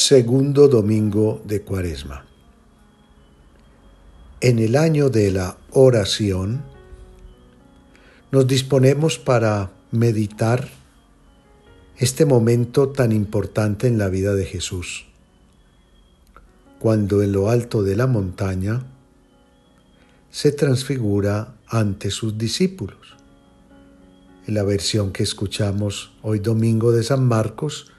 Segundo domingo de Cuaresma. En el año de la oración, nos disponemos para meditar este momento tan importante en la vida de Jesús, cuando en lo alto de la montaña se transfigura ante sus discípulos. En la versión que escuchamos hoy domingo de San Marcos,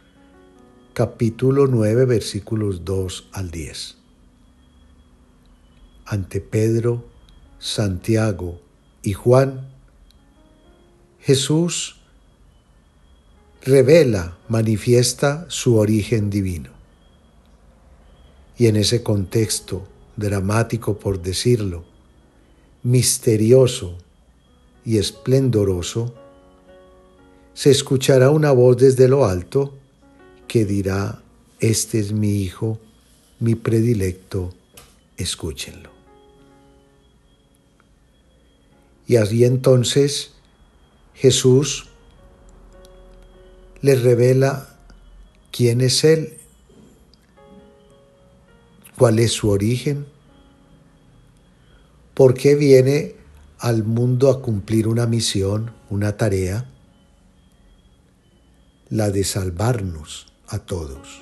capítulo 9, versículos 2 al 10. Ante Pedro, Santiago y Juan, Jesús manifiesta su origen divino. Y en ese contexto dramático, por decirlo, misterioso y esplendoroso, se escuchará una voz desde lo alto que dirá: este es mi Hijo, mi predilecto, escúchenlo. Y así entonces Jesús les revela quién es Él, cuál es su origen, por qué viene al mundo a cumplir una misión, una tarea, la de salvarnos a todos.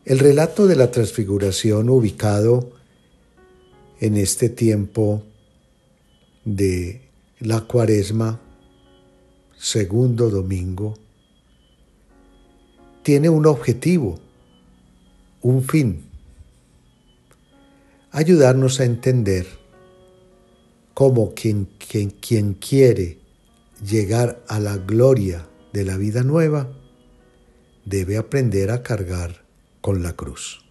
El relato de la transfiguración, ubicado en este tiempo de la Cuaresma, segundo domingo, tiene un objetivo, un fin: ayudarnos a entender cómo quien quiere llegar a la gloria de la vida nueva debe aprender a cargar con la cruz.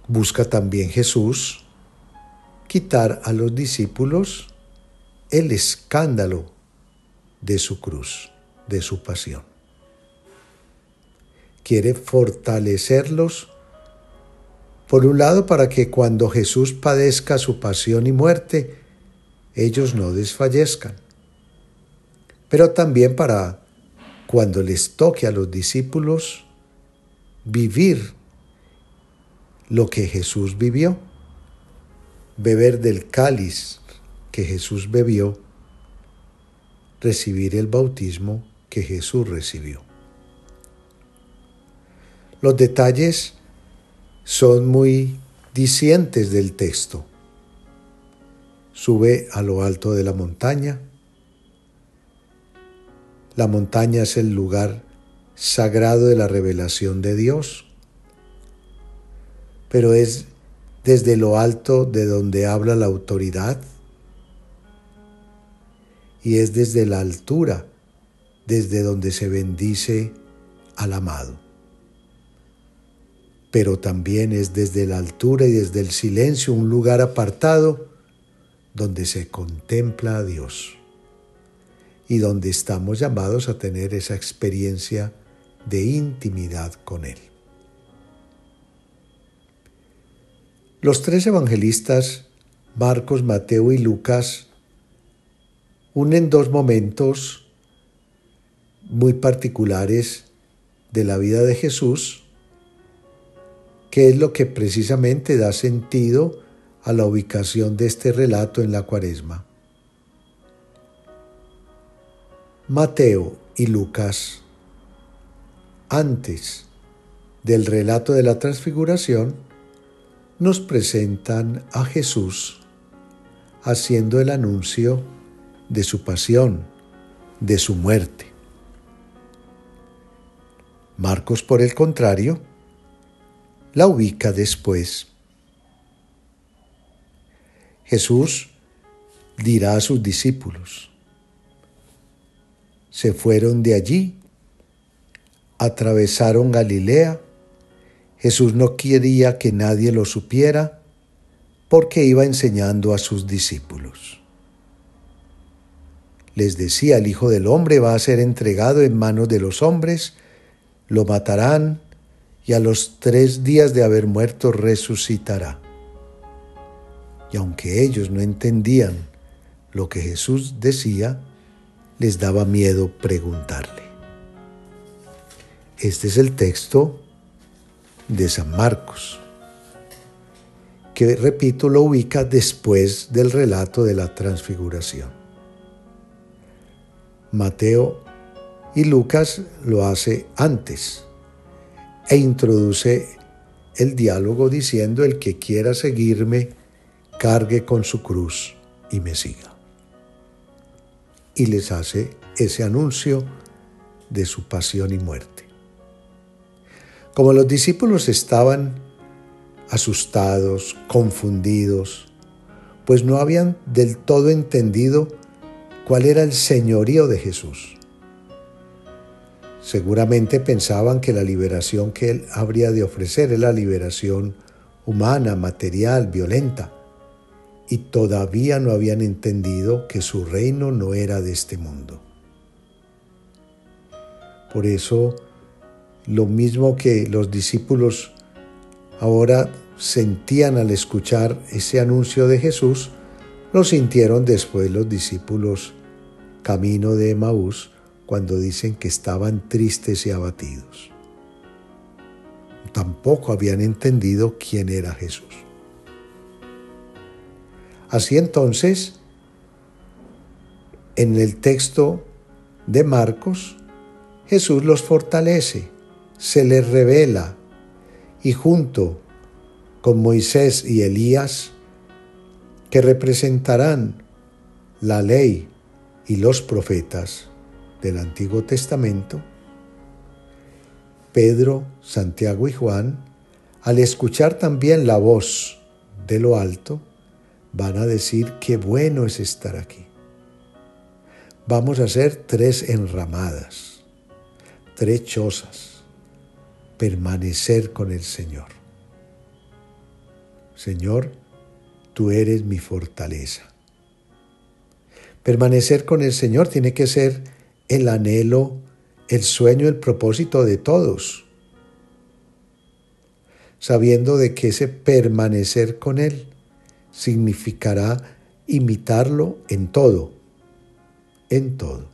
Busca también Jesús quitar a los discípulos el escándalo de su cruz, de su pasión. Quiere fortalecerlos, por un lado, para que cuando Jesús padezca su pasión y muerte, ellos no desfallezcan, pero también para cuando les toque a los discípulos vivir lo que Jesús vivió, beber del cáliz que Jesús bebió, recibir el bautismo que Jesús recibió. Los detalles son muy discientes del texto. Sube a lo alto de la montaña. La montaña es el lugar sagrado de la revelación de Dios, pero es desde lo alto de donde habla la autoridad, y es desde la altura desde donde se bendice al amado. Pero también es desde la altura y desde el silencio un lugar apartado donde se contempla a Dios y donde estamos llamados a tener esa experiencia de intimidad con Él. Los tres evangelistas, Marcos, Mateo y Lucas, unen dos momentos muy particulares de la vida de Jesús, que es lo que precisamente da sentido a la ubicación de este relato en la Cuaresma. Mateo y Lucas, antes del relato de la transfiguración, nos presentan a Jesús haciendo el anuncio de su pasión, de su muerte. Marcos, por el contrario, la ubica después. Jesús dirá a sus discípulos: se fueron de allí, atravesaron Galilea. Jesús no quería que nadie lo supiera porque iba enseñando a sus discípulos. Les decía: el Hijo del Hombre va a ser entregado en manos de los hombres, lo matarán y a los 3 días de haber muerto resucitará. Y aunque ellos no entendían lo que Jesús decía, les daba miedo preguntarle. Este es el texto de San Marcos, que, repito, lo ubica después del relato de la transfiguración. Mateo y Lucas lo hace antes e introduce el diálogo diciendo: el que quiera seguirme, cargue con su cruz y me siga. Y les hace ese anuncio de su pasión y muerte. Como los discípulos estaban asustados, confundidos, pues no habían del todo entendido cuál era el señorío de Jesús. Seguramente pensaban que la liberación que él habría de ofrecer es la liberación humana, material, violenta, y todavía no habían entendido que su reino no era de este mundo. Por eso, lo mismo que los discípulos ahora sentían al escuchar ese anuncio de Jesús, lo sintieron después los discípulos camino de Emaús, cuando dicen que estaban tristes y abatidos. Tampoco habían entendido quién era Jesús. Así entonces, en el texto de Marcos, Jesús los fortalece, se les revela, y junto con Moisés y Elías, que representarán la ley y los profetas del Antiguo Testamento, Pedro, Santiago y Juan, al escuchar también la voz de lo alto, van a decir: qué bueno es estar aquí. Vamos a hacer 3 enramadas, 3 chozas, permanecer con el Señor. Señor, tú eres mi fortaleza. Permanecer con el Señor tiene que ser el anhelo, el sueño, el propósito de todos, sabiendo de que ese permanecer con Él significará imitarlo en todo, en todo.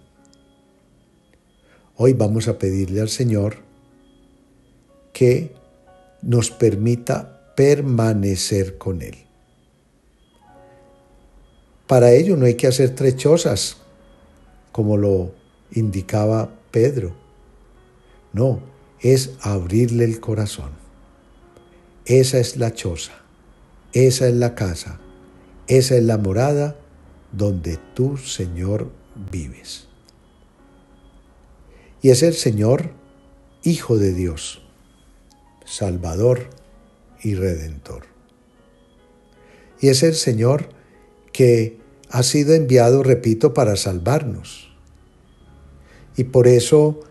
Hoy vamos a pedirle al Señor que nos permita permanecer con Él. Para ello no hay que hacer 3 chozas, como lo indicaba Pedro. No, es abrirle el corazón. Esa es la choza, esa es la casa, esa es la morada donde tú, Señor, vives. Y es el Señor, Hijo de Dios, Salvador y Redentor. Y es el Señor que ha sido enviado, repito, para salvarnos. Y por eso,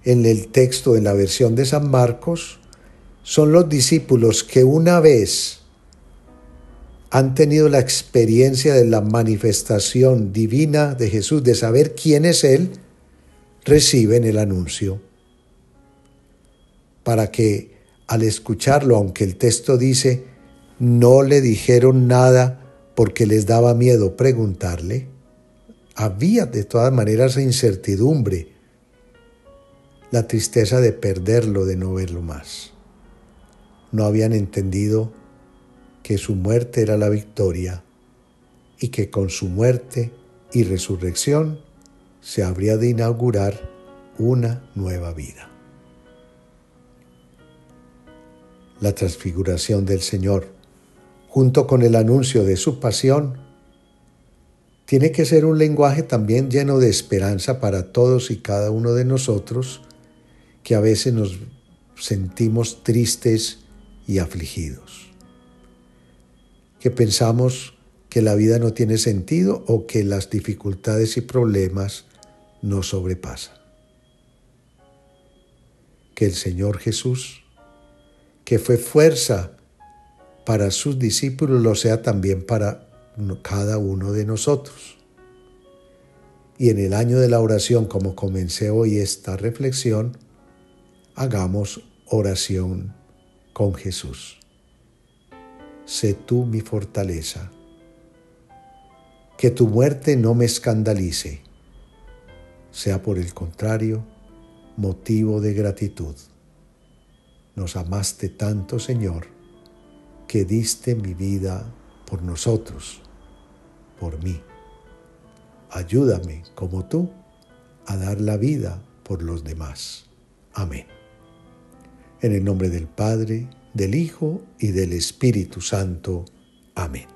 en el texto, en la versión de San Marcos, son los discípulos que una vez han tenido la experiencia de la manifestación divina de Jesús, de saber quién es Él, reciben el anuncio. Para que al escucharlo, aunque el texto dice, no le dijeron nada porque les daba miedo preguntarle, había de todas maneras esa incertidumbre, la tristeza de perderlo, de no verlo más. No habían entendido que su muerte era la victoria y que con su muerte y resurrección se habría de inaugurar una nueva vida. La transfiguración del Señor, junto con el anuncio de su pasión, tiene que ser un lenguaje también lleno de esperanza para todos y cada uno de nosotros, que a veces nos sentimos tristes y afligidos, que pensamos que la vida no tiene sentido o que las dificultades y problemas nos sobrepasan. Que el Señor Jesús, que fue fuerza para sus discípulos, lo sea también para cada uno de nosotros. Y en el año de la oración, como comencé hoy esta reflexión, hagamos oración con Jesús. Sé tú mi fortaleza. Que tu muerte no me escandalice. sea por el contrario motivo de gratitud. Nos amaste tanto, Señor, que diste mi vida por nosotros, por mí. Ayúdame, como tú, a dar la vida por los demás. Amén. En el nombre del Padre, del Hijo y del Espíritu Santo. Amén.